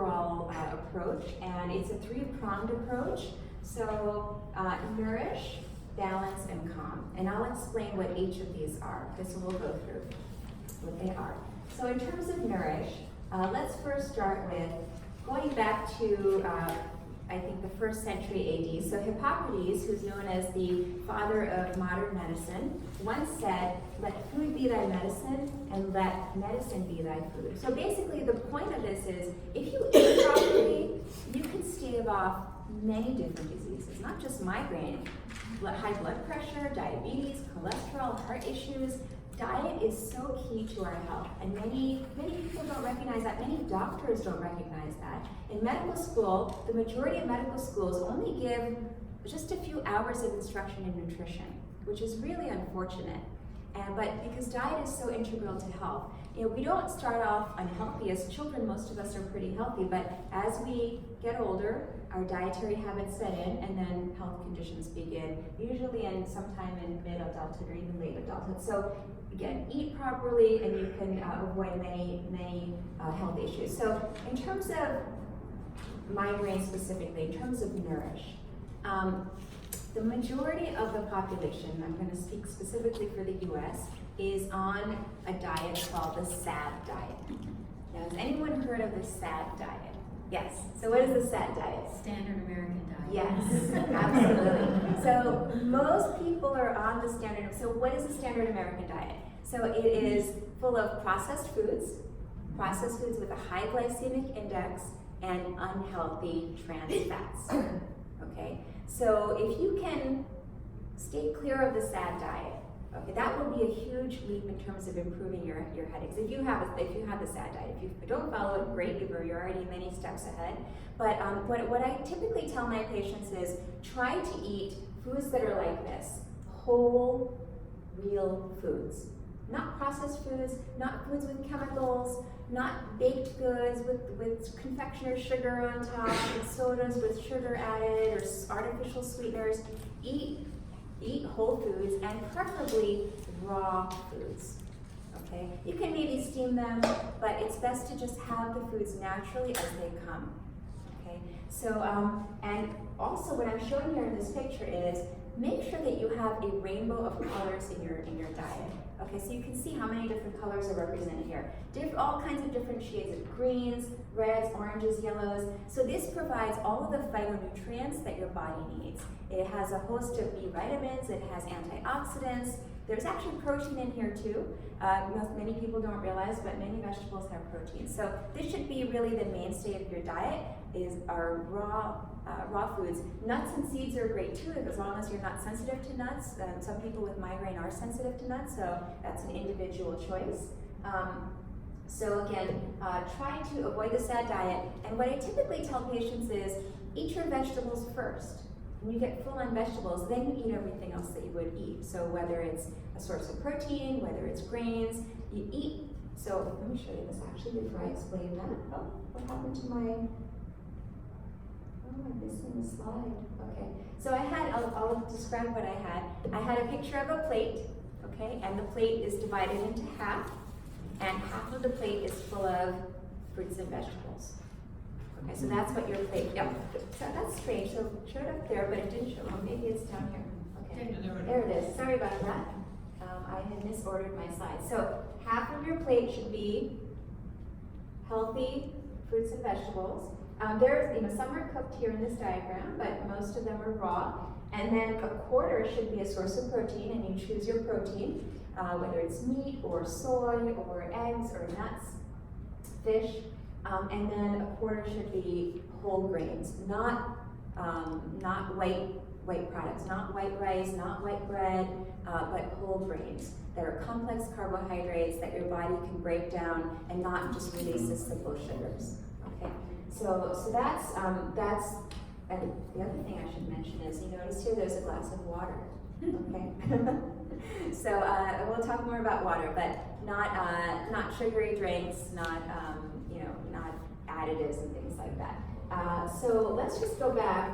overall approach, and it's a three-pronged approach. So nourish, balance, and calm. And I'll explain what each of these are. This we'll go through what they are. So in terms of nourish, let's first start with going back to I think the 1st century AD. So Hippocrates, who's known as the father of modern medicine, once said, "Let food be thy medicine, and let medicine be thy food." So basically the point of this is, if you eat properly, you can stave off many different diseases, not just migraine, high blood pressure, diabetes, cholesterol, heart issues. Diet is so key to our health, and many people don't recognize that. Many doctors don't recognize that. In medical school, the majority of medical schools only give just a few hours of instruction in nutrition, which is really unfortunate. But because diet is so integral to health, we don't start off unhealthy. As children, most of us are pretty healthy, but as we get older, our dietary habits set in, and then health conditions begin, usually sometime in mid-adulthood or even late adulthood. So again, eat properly, and you can avoid many health issues. So in terms of migraine specifically, in terms of nourish, the majority of the population, I'm going to speak specifically for the US, is on a diet called the SAD diet. Now, has anyone heard of the SAD diet? Yes. So what is the SAD diet? Standard American diet. Yes, absolutely. So most people are on the standard. So what is the standard American diet? So it is full of processed foods with a high glycemic index and unhealthy trans fats. Okay. So if you can stay clear of the SAD diet, okay, that will be a huge leap in terms of improving your headaches. If you have the SAD diet, if you don't follow it, great, you're already many steps ahead. But what I typically tell my patients is try to eat foods that are like this: whole, real foods, not processed foods, not foods with chemicals, not baked goods with confectioner's sugar on top, and sodas with sugar added or artificial sweeteners. Eat whole foods, and preferably raw foods. Okay, you can maybe steam them, but it's best to just have the foods naturally as they come. Okay, so and also what I'm showing here in this picture is make sure that you have a rainbow of colors in your diet. Okay, so you can see how many different colors are represented here. All kinds of different shades of greens, reds, oranges, yellows. So this provides all of the phytonutrients that your body needs. It has a host of B vitamins, it has antioxidants. There's actually protein in here too. Many people don't realize, but many vegetables have protein. So this should be really the mainstay of your diet, is our raw foods. Nuts and seeds are great too, as long as you're not sensitive to nuts. Some people with migraine are sensitive to nuts, so that's an individual choice. So again, try to avoid the SAD diet. And what I typically tell patients is eat your vegetables first. When you get full on vegetables, then you eat everything else that you would eat. So whether it's a source of protein, whether it's grains, you eat. So let me show you this actually before I explain that. Oh, what happened to my, I'm missing the slide. Okay, so I'll describe what I had. I had a picture of a plate, okay, and the plate is divided into half, and half of the plate is full of fruits and vegetables. Okay, so that's what your plate, yep. So that's strange, so it showed up there, but it didn't show, maybe it's down here. Okay, there it is, sorry about that. I had misordered my slides. So half of your plate should be healthy fruits and vegetables. Some are cooked here in this diagram, but most of them are raw. And then a quarter should be a source of protein, and you choose your protein, whether it's meat or soy or eggs or nuts, fish. And then a quarter should be whole grains, not white products, not white rice, not white bread, but whole grains that are complex carbohydrates that your body can break down and not just release as simple sugars. Okay, so that's and the other thing I should mention is, you notice here there's a glass of water. Okay, so we'll talk more about water, but not sugary drinks, not not additives and things like that. So let's just go back.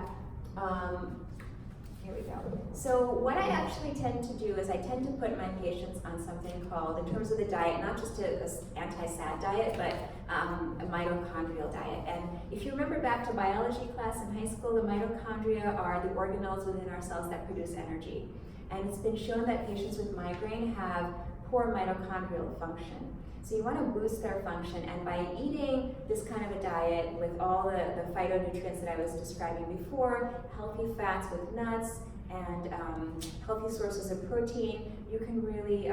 Here we go. So what I actually tend to do is I tend to put my patients on something called, in terms of the diet, not just an anti-SAD diet, but a mitochondrial diet. And if you remember back to biology class in high school, the mitochondria are the organelles within our cells that produce energy. And it's been shown that patients with migraine have poor mitochondrial function. So you want to boost their function, and by eating this kind of a diet with all the phytonutrients that I was describing before, healthy fats with nuts, and healthy sources of protein, you can really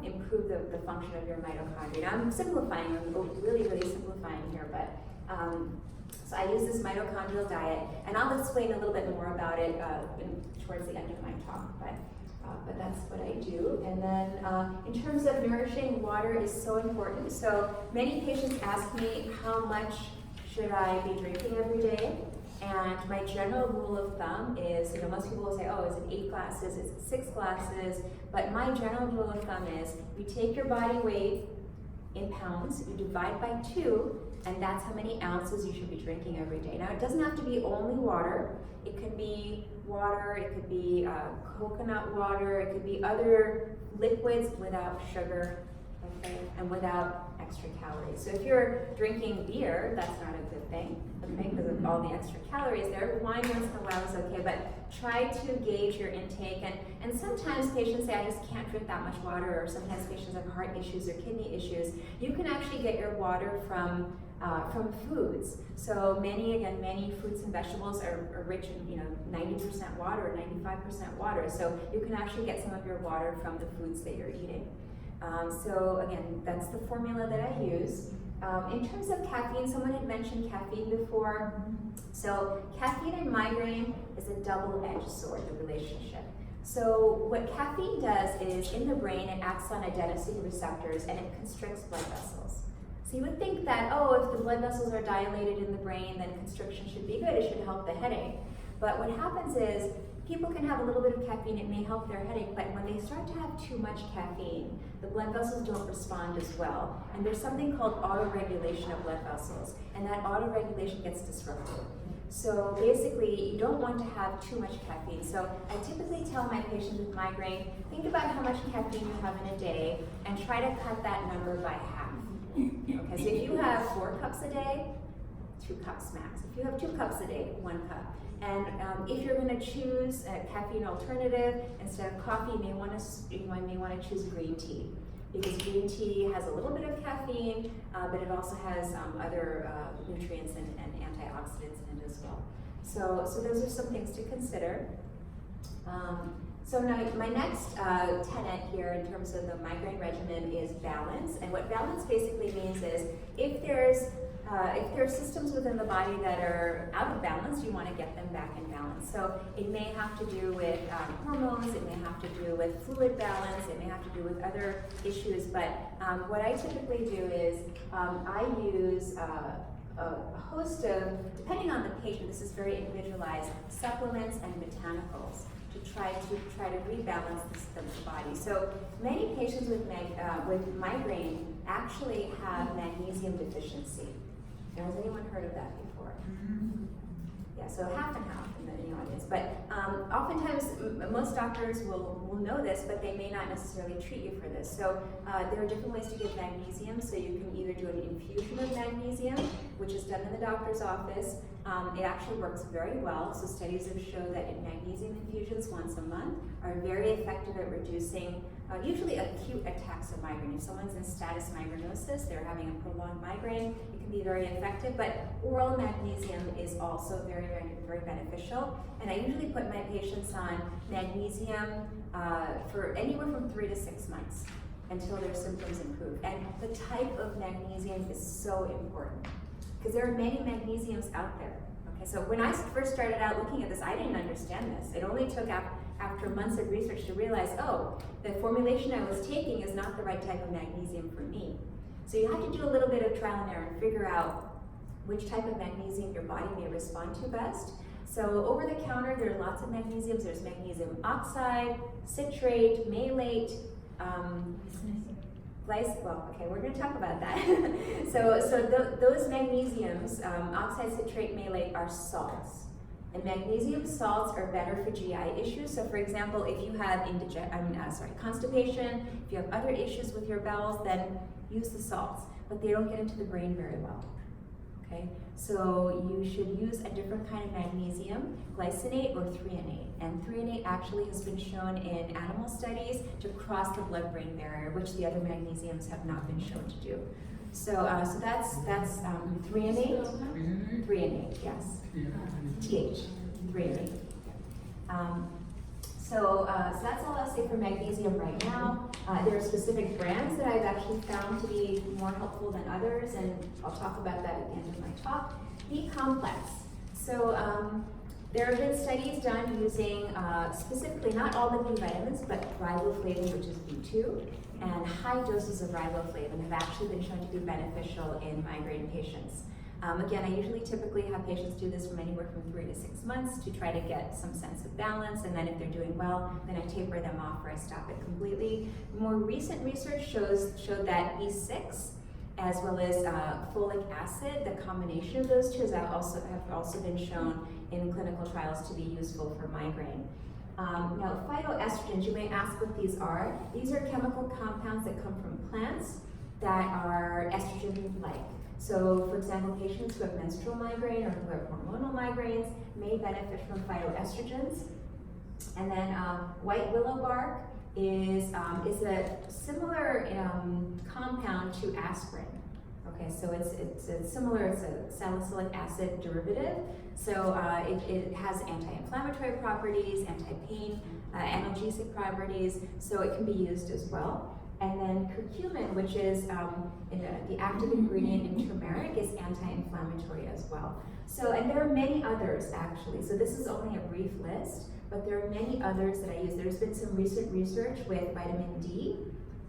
improve the function of your mitochondria. Now, I'm simplifying, really simplifying here, but so I use this mitochondrial diet, and I'll explain a little bit more about it towards the end of my talk. But that's what I do. And then in terms of nourishing, water is so important. So many patients ask me, how much should I be drinking every day? And my general rule of thumb is, most people will say, oh, is it 8 glasses, is it 6 glasses? But my general rule of thumb is, you take your body weight in pounds, you divide by 2, and that's how many ounces you should be drinking every day. Now, it doesn't have to be only water. It could be water, it could be coconut water, it could be other liquids without sugar, okay, and without extra calories. So if you're drinking beer, that's not a good thing, okay, because of all the extra calories there. Wine once in a while is okay, but try to gauge your intake. And sometimes patients say, I just can't drink that much water, or sometimes patients have heart issues or kidney issues. You can actually get your water from foods. So many fruits and vegetables are rich in 90% water or 95% water. So you can actually get some of your water from the foods that you're eating. So again, that's the formula that I use. In terms of caffeine, someone had mentioned caffeine before. So caffeine and migraine is a double-edged sword, the relationship. So what caffeine does is, in the brain, it acts on adenosine receptors and it constricts blood vessels. So you would think that, oh, if the blood vessels are dilated in the brain, then constriction should be good, it should help the headache. But what happens is, people can have a little bit of caffeine, it may help their headache, but when they start to have too much caffeine, the blood vessels don't respond as well. And there's something called autoregulation of blood vessels, and that autoregulation gets disrupted. So basically, you don't want to have too much caffeine. So I typically tell my patients with migraine, think about how much caffeine you have in a day, and try to cut that number by half. Okay, so if you have 4 cups a day, 2 cups max. If you have 2 cups a day, 1 cup. And if you're going to choose a caffeine alternative instead of coffee, you may want to choose green tea, because green tea has a little bit of caffeine, but it also has other nutrients and antioxidants in it as well. So those are some things to consider. So now my next tenet here in terms of the migraine regimen is balance. And what balance basically means is, if there are systems within the body that are out of balance, you want to get them back in balance. So it may have to do with hormones, it may have to do with fluid balance, it may have to do with other issues. But what I typically do is I use a host of, depending on the patient, this is very individualized, supplements and botanicals to try to rebalance the body. So many patients with migraine actually have magnesium deficiency. Now, has anyone heard of that before? Mm-hmm. Yeah, so half and half in the audience. But oftentimes, most doctors will know this, but they may not necessarily treat you for this. So there are different ways to give magnesium. So you can either do an infusion of magnesium, which is done in the doctor's office. It actually works very well. So studies have shown that magnesium infusions once a month are very effective at reducing usually acute attacks of migraine. If someone's in status migrainosis, they're having a prolonged migraine, it can be very effective, but oral magnesium is also very, very, very beneficial. And I usually put my patients on magnesium for anywhere from 3 to 6 months until their symptoms improve. And the type of magnesium is so important, because there are many magnesiums out there. Okay, so when I first started out looking at this, I didn't understand this. It only took after months of research to realize, oh, the formulation I was taking is not the right type of magnesium for me. So you have to do a little bit of trial and error and figure out which type of magnesium your body may respond to best. So over the counter, there are lots of magnesiums. There's magnesium oxide, citrate, malate, well, okay, we're going to talk about that. Those magnesiums, oxide, citrate, malate, are salts. And magnesium salts are better for GI issues. So for example, if you have constipation, if you have other issues with your bowels, then use the salts. But they don't get into the brain very well. Okay, so you should use a different kind of magnesium, glycinate or threonate. And threonate actually has been shown in animal studies to cross the blood-brain barrier, which the other magnesiums have not been shown to do. So that's threonate. Threonate, yes. TH, threonate. So that's all I'll say for magnesium right now. There are specific brands that I've actually found to be more helpful than others, and I'll talk about that at the end of my talk. B-complex. So there have been studies done using specifically not all the B vitamins, but riboflavin, which is B2, and high doses of riboflavin have actually been shown to be beneficial in migraine patients. Again, I usually typically have patients do this from anywhere from 3 to 6 months to try to get some sense of balance, and then if they're doing well, then I taper them off or I stop it completely. More recent research showed that B6 as well as folic acid, the combination of those two have also been shown in clinical trials to be useful for migraine. Now, phytoestrogens, you may ask what these are. These are chemical compounds that come from plants that are estrogen-like. So, for example, patients who have menstrual migraine or who have hormonal migraines may benefit from phytoestrogens. And then white willow bark is a similar compound to aspirin. Okay, so it's a salicylic acid derivative. So it has anti-inflammatory properties, anti-pain, analgesic properties, so it can be used as well. And then curcumin, which is the active ingredient in turmeric, is anti-inflammatory as well. So, and there are many others actually. So this is only a brief list, but there are many others that I use. There's been some recent research with vitamin D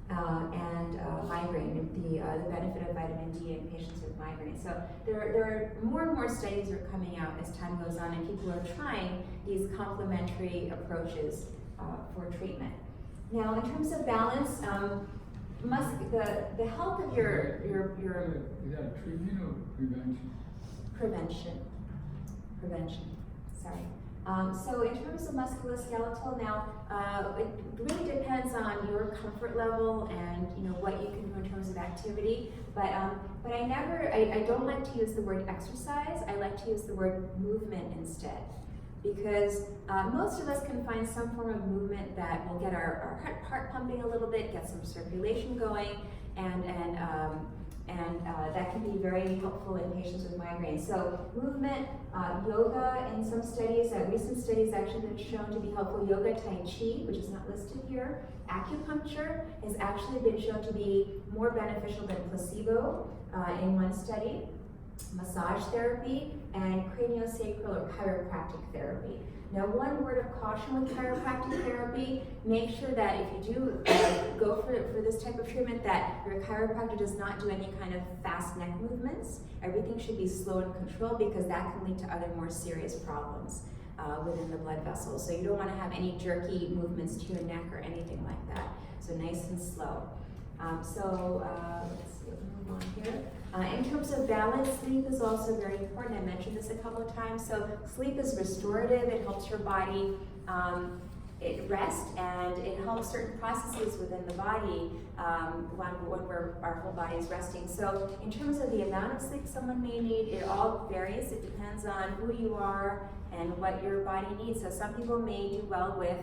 and migraine, the benefit of vitamin D in patients with migraine. So there are more and more studies are coming out as time goes on, and people are trying these complementary approaches for treatment. Now, in terms of balance, the health of your Is that treatment or prevention? Prevention. Sorry. So in terms of musculoskeletal, now it really depends on your comfort level and what you can do in terms of activity. But I don't like to use the word exercise. I like to use the word movement instead. Because most of us can find some form of movement that will get our heart pumping a little bit, get some circulation going, and that can be very helpful in patients with migraines. So movement, yoga in some studies, recent studies actually been shown to be helpful. Yoga, Tai Chi, which is not listed here. Acupuncture has actually been shown to be more beneficial than placebo in one study. Massage therapy, and craniosacral or chiropractic therapy. Now, one word of caution with chiropractic therapy, make sure that if you do go for this type of treatment, that your chiropractor does not do any kind of fast neck movements. Everything should be slow and controlled, because that can lead to other more serious problems within the blood vessels. So you don't want to have any jerky movements to your neck or anything like that. So nice and slow. Let's see, we'll move on here. In terms of balance, sleep is also very important. I mentioned this a couple of times. So sleep is restorative. It helps your body rest, and it helps certain processes within the body when our whole body is resting. So in terms of the amount of sleep someone may need, it all varies. It depends on who you are and what your body needs. So some people may do well with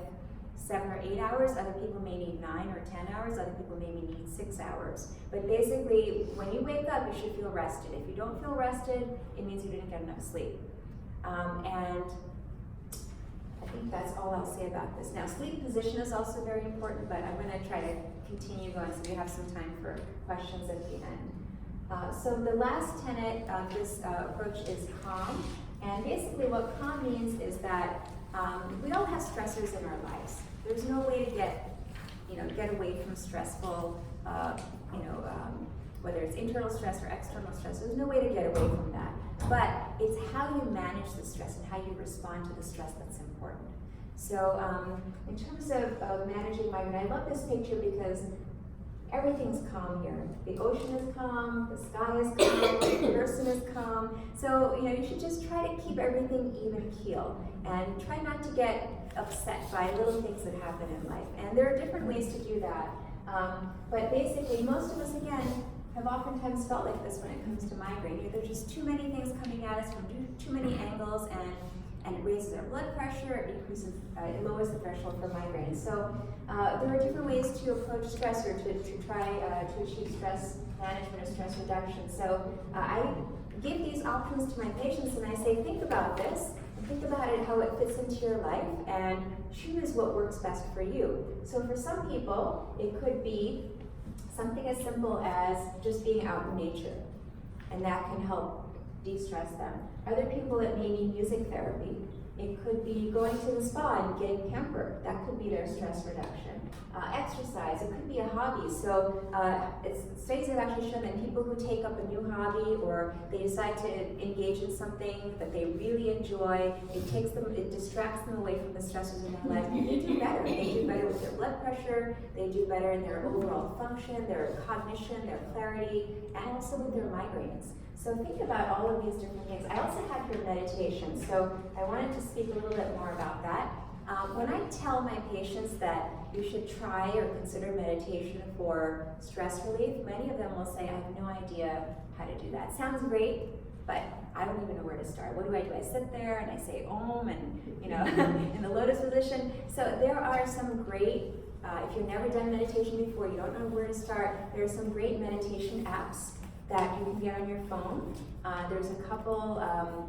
7 or 8 hours, other people may need 9 or 10 hours, other people may need 6 hours. But basically, when you wake up, you should feel rested. If you don't feel rested, it means you didn't get enough sleep. And I think that's all I'll say about this. Now, sleep position is also very important, but I'm going to try to continue going so we have some time for questions at the end. So the last tenet of this approach is calm. And basically what calm means is that we all have stressors in our lives. There's no way to get away from stressful, whether it's internal stress or external stress. There's no way to get away from that. But it's how you manage the stress and how you respond to the stress that's important. So in terms of managing migraine, I love this picture because everything's calm here. The ocean is calm, the sky is calm, the person is calm. So, you should just try to keep everything even keel and try not to get upset by little things that happen in life. And there are different ways to do that. But basically, most of us, again, have oftentimes felt like this when it comes to migraine. There's just too many things coming at us from too many angles, and it raises our blood pressure, it lowers the threshold for migraine. So there are different ways to approach stress or to try to achieve stress management or stress reduction. So I give these options to my patients and I say, think about this, and think about it, how it fits into your life, and choose what works best for you. So for some people, it could be something as simple as just being out in nature, and that can help de-stress them. Other people, it may need music therapy. It could be going to the spa and getting pampered. That could be their stress reduction. Exercise, it could be a hobby. So studies have actually shown that people who take up a new hobby or they decide to engage in something that they really enjoy, it distracts them away from the stressors in their life, and they do better. They do better with their blood pressure, they do better in their overall function, their cognition, their clarity, and also with their migraines. So think about all of these different things. I also have here meditation, so I wanted to speak a little bit more about that. When I tell my patients that you should try or consider meditation for stress relief, many of them will say, I have no idea how to do that. Sounds great, but I don't even know where to start. What do? I sit there and I say Om and, in the lotus position. So there are some great, if you've never done meditation before, you don't know where to start, there are some great meditation apps that you can get on your phone. There's a couple,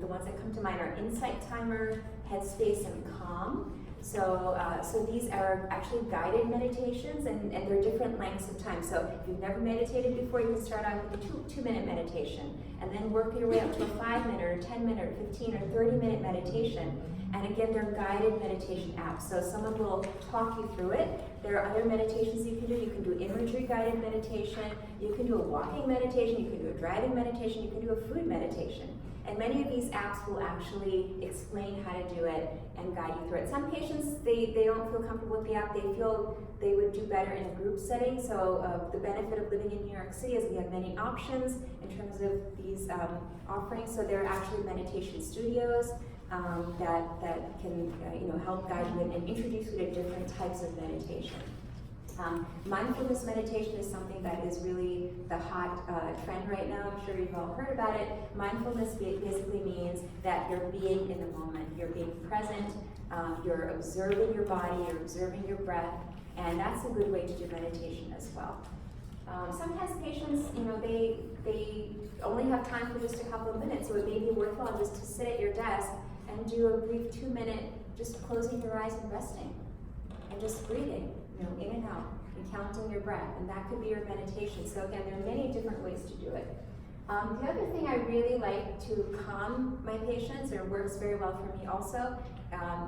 the ones that come to mind are Insight Timer, Headspace, and Calm. So these are actually guided meditations, and they're different lengths of time. So if you've never meditated before, you can start out with a 2-minute meditation, and then work your way up to a 5-minute or 10-minute, 15 or 30-minute meditation. And again, they're guided meditation apps. So someone will talk you through it. There are other meditations you can do. You can do imagery guided meditation. You can do a walking meditation. You can do a driving meditation. You can do a food meditation. And many of these apps will actually explain how to do it and guide you through it. Some patients, they don't feel comfortable with the app. They feel they would do better in a group setting. So the benefit of living in New York City is we have many options in terms of these offerings. So there are actually meditation studios that can help guide you and introduce you to different types of meditation. Mindfulness meditation is something that is really the hot trend right now. I'm sure you've all heard about it. Mindfulness basically means that you're being in the moment, you're being present, you're observing your body, you're observing your breath, and that's a good way to do meditation as well. Sometimes patients, they only have time for just a couple of minutes, so it may be worthwhile just to sit at your desk and do a brief 2-minute, just closing your eyes and resting, and just breathing, in and out, and counting your breath, and that could be your meditation. So again, there are many different ways to do it. The other thing I really like to calm my patients, or works very well for me also,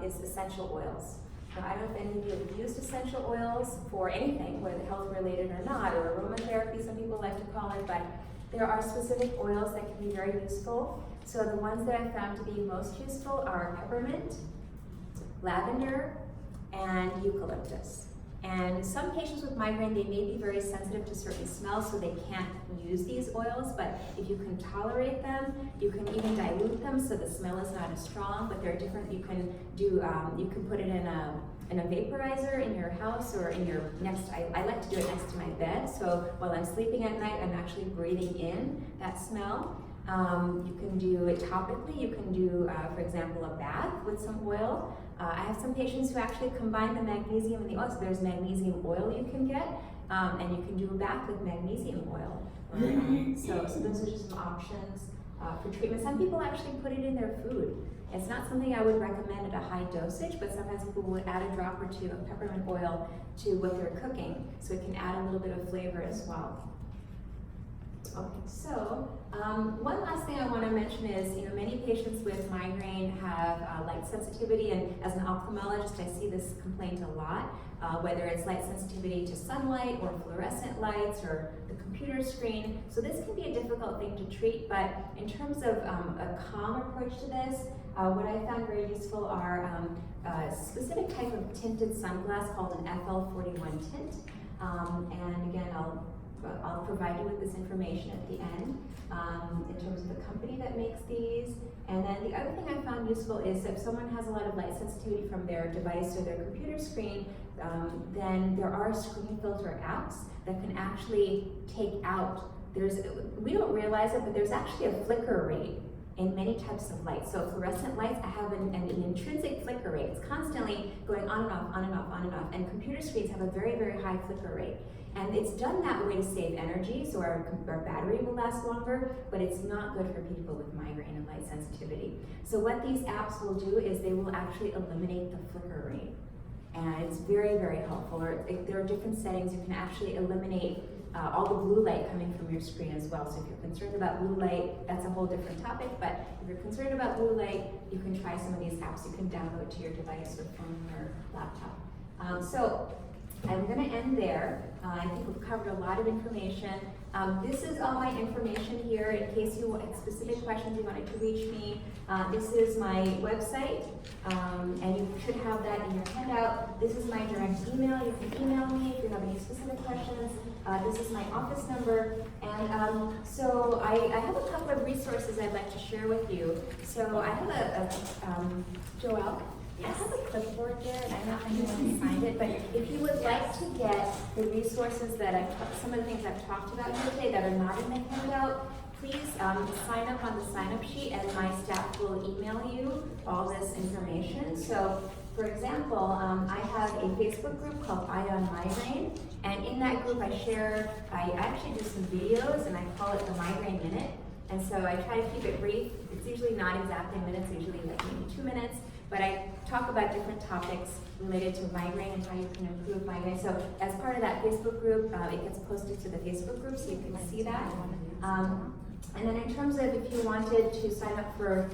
is essential oils. Now, I don't know if any of you have used essential oils for anything, whether health related or not, or aromatherapy, some people like to call it, but there are specific oils that can be very useful. So the ones that I found to be most useful are peppermint, lavender, and eucalyptus. And some patients with migraine, they may be very sensitive to certain smells, so they can't use these oils, but if you can tolerate them, you can even dilute them so the smell is not as strong, but there are different, you can put it in a vaporizer in your house or in your I like to do it next to my bed, so while I'm sleeping at night, I'm actually breathing in that smell. You can do it topically. You can do, for example, a bath with some oil. I have some patients who actually combine the magnesium and the oil. So there's magnesium oil you can get, and you can do a bath with magnesium oil. So those are just some options for treatment. Some people actually put it in their food. It's not something I would recommend at a high dosage, but sometimes people would add a drop or two of peppermint oil to what they're cooking, so it can add a little bit of flavor as well. Okay, so one last thing I want to mention is, many patients with migraine have light sensitivity, and as an ophthalmologist, I see this complaint a lot, whether it's light sensitivity to sunlight or fluorescent lights or the computer screen. So this can be a difficult thing to treat, but in terms of a calm approach to this, what I found very useful are a specific type of tinted sunglass called an FL41 tint, and again, I'll provide you with this information at the end in terms of the company that makes these. And then the other thing I found useful is if someone has a lot of light sensitivity from their device or their computer screen, then there are screen filter apps that can actually take out we don't realize it, but there's actually a flicker rate in many types of light. So fluorescent lights have an intrinsic flicker rate. It's constantly going on and off, on and off, on and off. And computer screens have a very, very high flicker rate. And it's done that way to save energy, so our battery will last longer, but it's not good for people with migraine and light sensitivity. So what these apps will do is they will actually eliminate the flicker rate. And it's very, very helpful. Or there are different settings. You can actually eliminate all the blue light coming from your screen as well. So if you're concerned about blue light, that's a whole different topic, but if you're concerned about blue light, you can try some of these apps you can download to your device or phone or laptop. So I'm going to end there. I think we've covered a lot of information. This is all my information here in case you have specific questions you wanted to reach me. This is my website, and you should have that in your handout. This is my direct email. You can email me if you have any specific questions. This is my office number. And so I have a couple of resources I'd like to share with you. So I have Joelle. I have a clipboard there, and I'm not going to find it, but if you would like to get the resources that some of the things I've talked about here today that are not in the handout, please sign up on the sign-up sheet, and my staff will email you all this information. So, for example, I have a Facebook group called Eye on Migraine, and in that group I actually do some videos, and I call it the Migraine Minute. And so I try to keep it brief. It's usually not exactly minutes, usually like maybe 2 minutes. But I talk about different topics related to migraine and how you can improve migraine. So as part of that Facebook group, it gets posted to the Facebook group so you can see that. And then in terms of if you wanted to sign up for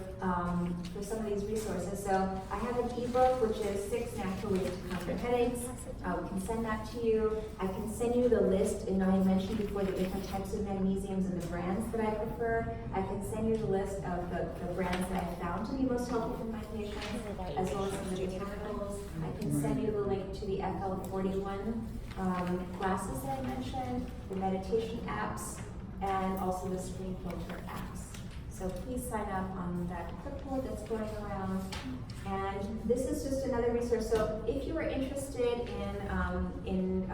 some of these resources, so I have an ebook which is 6 Natural Ways to Conquer Headaches. We can send that to you. I can send you the list, and I mentioned before the different types of magnesiums and the brands that I prefer. I can send you the list of the brands that I found to be most helpful for my patients, as well as some of the botanicals. I can send you the link to the FL41 glasses that I mentioned, the meditation apps, and also the screen filter apps. So please sign up on that clipboard that's going around. And this is just another resource. So if you are interested in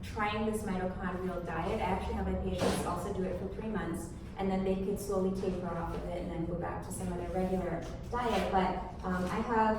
trying this mitochondrial diet, I actually have my patients also do it for 3 months, and then they could slowly taper off of it and then go back to some of their regular diet. But I have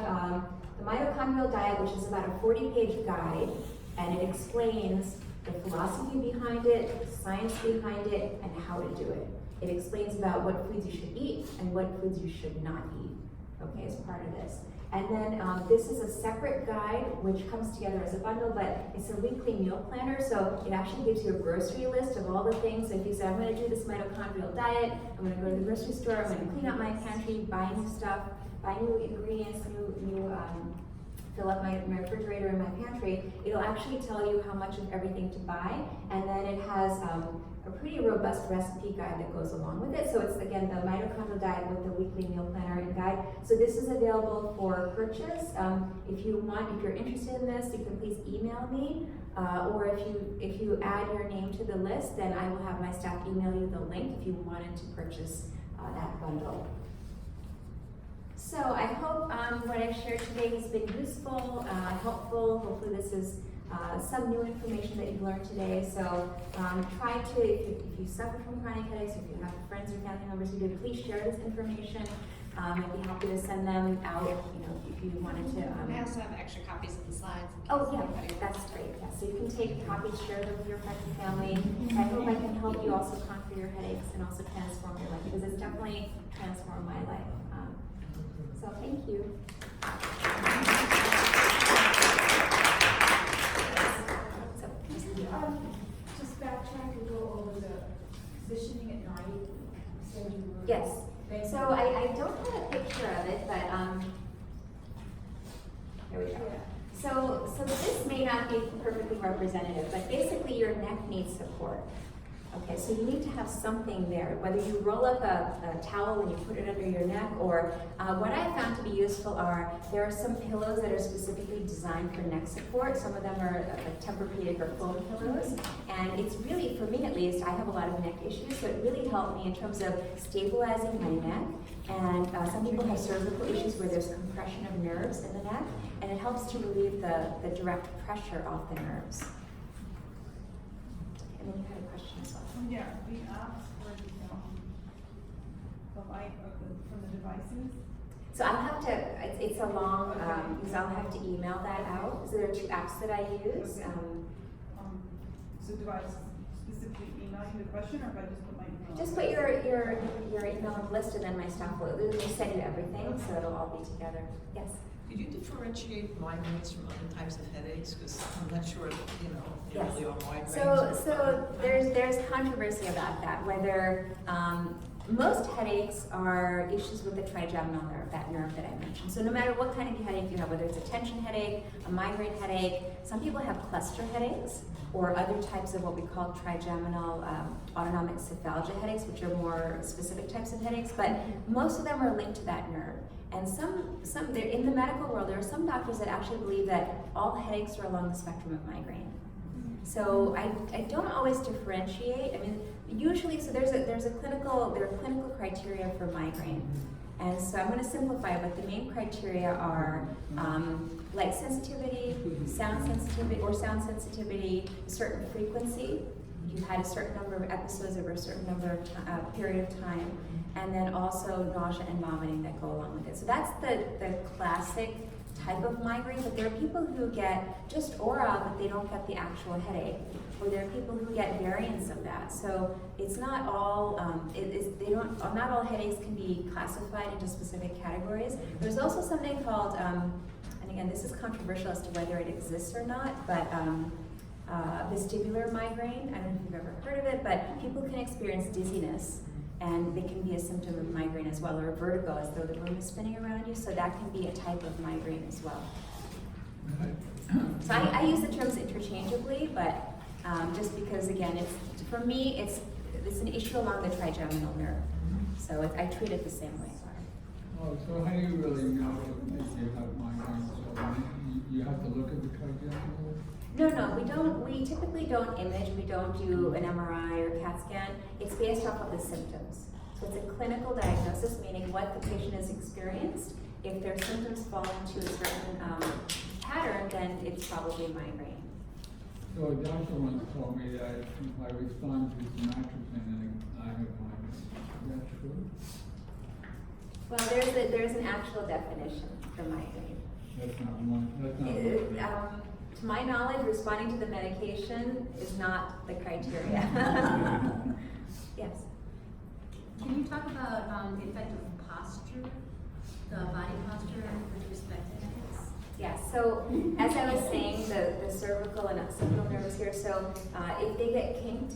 the mitochondrial diet, which is about a 40-page guide, and it explains the philosophy behind it, the science behind it, and how to do it. It explains about what foods you should eat and what foods you should not eat, okay, as part of this. And then this is a separate guide which comes together as a bundle, but it's a weekly meal planner, so it actually gives you a grocery list of all the things. So if you say, I'm going to do this mitochondrial diet, I'm going to go to the grocery store, I'm going to clean out my pantry, buy new stuff, buy new ingredients, fill up my refrigerator and my pantry, it'll actually tell you how much of everything to buy, and then it has a pretty robust recipe guide that goes along with it. So it's, again, the mitochondrial diet with the weekly meal planner and guide. So this is available for purchase. If you're interested in this, you can please email me, or if you add your name to the list, then I will have my staff email you the link if you wanted to purchase that bundle. So I hope what I've shared today has been useful, helpful. Hopefully this is some new information that you've learned today. So try to, if you suffer from chronic headaches, if you have friends or family members who do, please share this information. I'd be happy to send them out, if you wanted to. I also have extra copies of the slides. Oh yeah, that's great. Yeah, so you can take copies, share them with your friends and family. I hope I can help you also conquer your headaches and also transform your life, because it's definitely transformed my life. So thank you. Just backtrack and go over the positioning at night. So Yes. So I don't have a picture of it, but here we go. So this may not be perfectly representative, but basically your neck needs support. Okay, so you need to have something there, whether you roll up a towel and you put it under your neck, or what I found to be useful there are some pillows that are specifically designed for neck support. Some of them are Tempur-Pedic or foam pillows, and it's really, for me at least, I have a lot of neck issues, so it really helped me in terms of stabilizing my neck. And some people have cervical issues where there's compression of nerves in the neck, and it helps to relieve the direct pressure off the nerves. And then you had a question as well. Yeah, the apps for from the devices. So I'll have to, it's a long, because I'll have to email that out. So there are 2 apps that I use. So do I specifically email you the question, or if I just put my email? Just put your email on the list, and then my staff will send you everything, so it'll all be together. Yes? Could you differentiate migraines from other types of headaches? Because I'm not sure, Yes. really on migraines. So there's controversy about that, whether most headaches are issues with the trigeminal nerve, that nerve that I mentioned. So no matter what kind of headache you have, whether it's a tension headache, a migraine headache, some people have cluster headaches, or other types of what we call trigeminal autonomic cephalgia headaches, which are more specific types of headaches, but most of them are linked to that nerve. And in the medical world, there are some doctors that actually believe that all headaches are along the spectrum of migraine. So I don't always differentiate. I mean, usually, so there are clinical criteria for migraine. And so I'm going to simplify, but the main criteria are light sensitivity, sound sensitivity, certain frequency. You've had a certain number of episodes over a certain number of period of time, and then also nausea and vomiting that go along with it. So that's the classic type of migraine, but there are people who get just aura, but they don't get the actual headache. Or there are people who get variants of that. So it's not all, not all headaches can be classified into specific categories. There's also something called, and again, this is controversial as to whether it exists or not, but vestibular migraine. I don't know if you've ever heard of it, but people can experience dizziness, and they can be a symptom of migraine as well, or vertigo, as though the room is spinning around you. So that can be a type of migraine as well. So I use the terms interchangeably, but just because, again, for me, it's an issue along the trigeminal nerve. So I treat it the same way. Oh, so how do you really know if you have migraines? So you have to look at the trigeminal? No, we typically don't image, we don't do an MRI or CAT scan. It's based off of the symptoms. So it's a clinical diagnosis, meaning what the patient has experienced. If their symptoms fall into a certain pattern, then it's probably migraine. So a doctor once told me that if I respond to somatropin, I have migraines. Is that true? Well, there's an actual definition for migraine. That's not one. To my knowledge, responding to the medication is not the criteria. Yes. Can you talk about the effect of posture, the body posture with respect to headaches? Yes, so as I was saying, the cervical and occipital nerves here, so if they get kinked,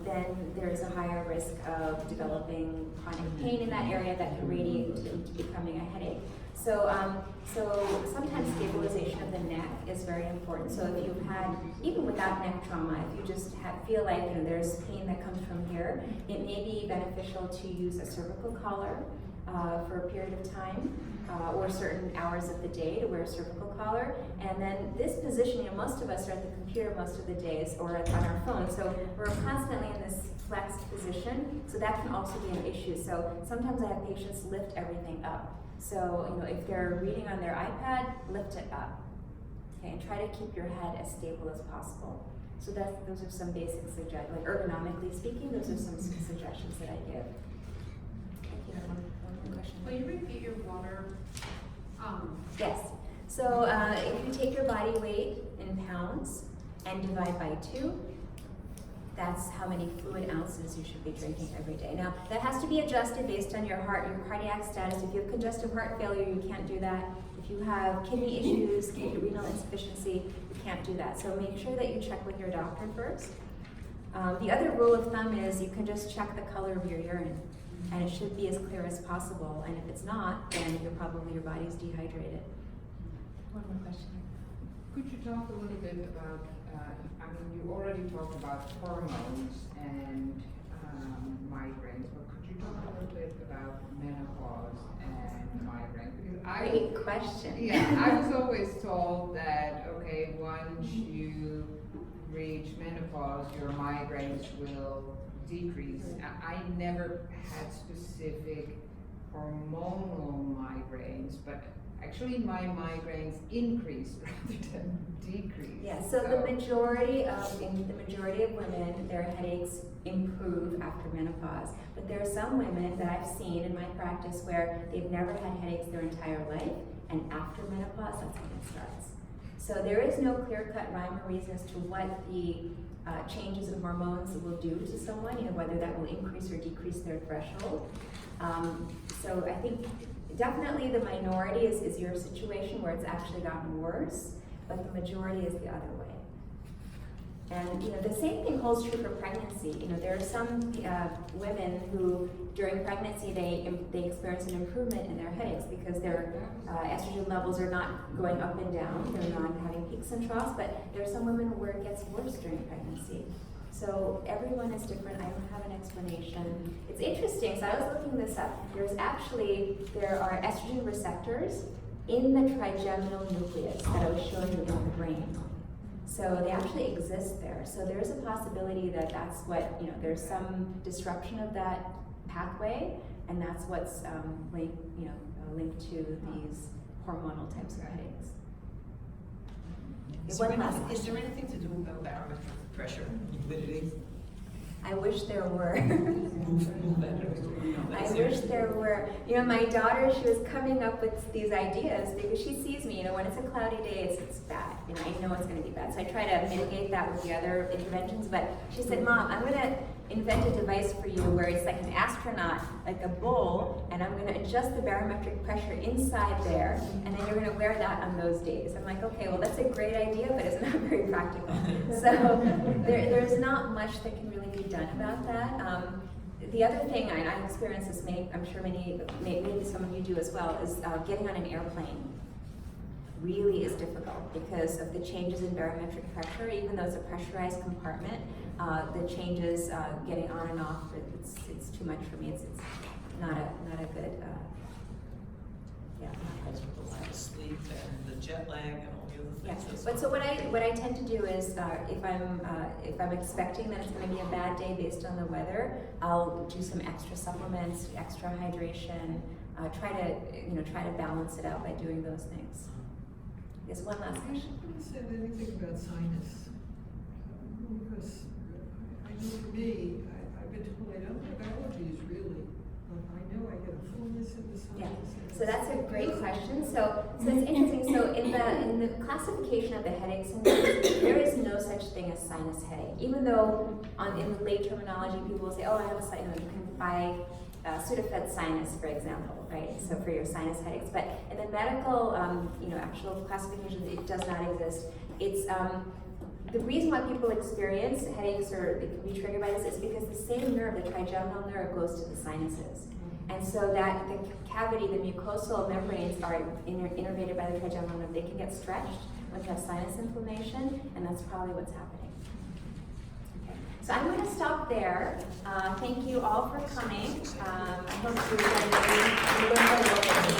then there's a higher risk of developing chronic pain in that area that can radiate into becoming a headache. So sometimes stabilization of the neck is very important. So if you've had, even without neck trauma, if you just feel like there's pain that comes from here, it may be beneficial to use a cervical collar for a period of time, or certain hours of the day to wear a cervical collar. And then this position, most of us are at the computer most of the days or on our phone, so we're constantly in this flexed position, so that can also be an issue. So sometimes I have patients lift everything up. So, if they're reading on their iPad, lift it up. Okay, and try to keep your head as stable as possible. So those are some basic suggestions, like ergonomically speaking, those are some suggestions that I give. One more question. Will you repeat your water? Yes. So if you take your body weight in pounds and divide by 2, that's how many fluid ounces you should be drinking every day. Now, that has to be adjusted based on your heart, your cardiac status. If you have congestive heart failure, you can't do that. If you have kidney issues, renal insufficiency, you can't do that. So make sure that you check with your doctor first. The other rule of thumb is you can just check the color of your urine, and it should be as clear as possible. And if it's not, then your body's dehydrated. One more question. Could you talk a little bit about, you already talked about hormones and migraines, but could you talk a little bit about menopause and migraine? Because Great question. Yeah, I was always told that, okay, once you reach menopause, your migraines will decrease. I never had specific hormonal migraines, but actually my migraines increased rather than decreased. Yeah, so the majority of women, their headaches improve after menopause. But there are some women that I've seen in my practice where they've never had headaches their entire life, and after menopause, that's when it starts. So there is no clear-cut rhyme or reason as to what the changes in hormones will do to someone, whether that will increase or decrease their threshold. So I think definitely the minority is your situation where it's actually gotten worse, but the majority is the other way. And the same thing holds true for pregnancy. There are some women who during pregnancy they experience an improvement in their headaches because their estrogen levels are not going up and down. They're not having peaks and troughs. But there are some women where it gets worse during pregnancy. So everyone is different. I don't have an explanation. It's interesting. So I was looking this up. There are estrogen receptors in the trigeminal nucleus that I was showing you in the brain. So they actually exist there. So there is a possibility that that's what, there's some disruption of that pathway, and that's what's linked to these hormonal types of headaches. Is there anything to do with barometric pressure, humidity? I wish there were. Move better. I wish there were. My daughter, she was coming up with these ideas because she sees me, when it's a cloudy day, it's bad. I know it's going to be bad. So I try to mitigate that with the other interventions. But she said, Mom, I'm going to invent a device for you where it's like an astronaut, like a bowl, and I'm going to adjust the barometric pressure inside there, and then you're going to wear that on those days. I'm like, okay, well, that's a great idea, but it's not very practical. So there's not much that can really be done about that. The other thing, and I experience this, I'm sure maybe some of you do as well, is getting on an airplane really is difficult because of the changes in barometric pressure. Even though it's a pressurized compartment, the changes getting on and off, it's too much for me. It's not a good, Because with the lack of sleep and the jet lag and all the other yeah. things. But so what I tend to do is if I'm expecting that it's going to be a bad day based on the weather, I'll do some extra supplements, extra hydration, try to balance it out by doing those things. There's one last I question. haven't said anything about sinus, because I know for me, I've been told I don't have allergies really, but I know I get a fullness in the sinus. Yeah, so that's a great question. So it's interesting. So in the classification of the headache syndromes, there is no such thing as sinus headache. Even though in the lay terminology, people will say, "Oh, I have a sinus." You can buy Sudafed sinus, for example, right? So for your sinus headaches, but in the medical, actual classifications, it does not exist. It's the reason why people experience headaches or they can be triggered by this is because the same nerve, the trigeminal nerve, goes to the sinuses. And so that the cavity, the mucosal membranes are innervated by the trigeminal nerve. They can get stretched when you have sinus inflammation, and that's probably what's happening. Okay. So I'm going to stop there. Thank you all for coming. I hope you learned a little bit today.